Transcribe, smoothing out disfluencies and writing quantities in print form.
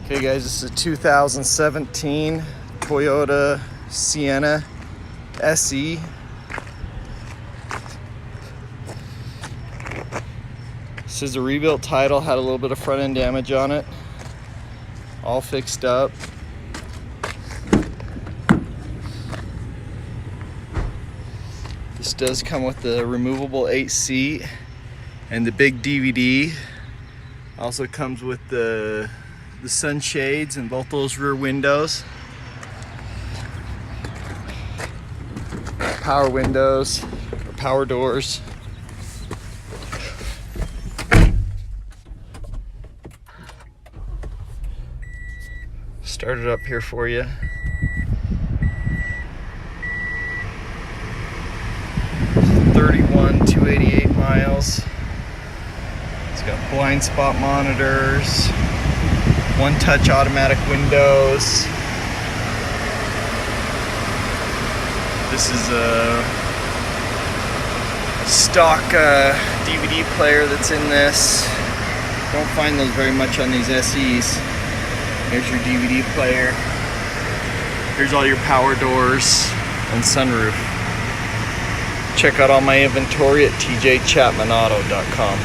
Okay guys, this is a 2017 Toyota Sienna SE. This is a rebuilt title, had a little bit of front end damage on it. All fixed up. This does come with the removable 8 seat and the big DVD. Also comes with the sunshades in both those rear windows. Power windows, or power doors. Start it up here for you. It's 31,288 miles. It's got blind spot monitors, one-touch automatic windows. This is a stock DVD player that's in this. Don't find those very much on these SEs. Here's your DVD player. Here's all your power doors and sunroof. Check out all my inventory at tjchapmanauto.com.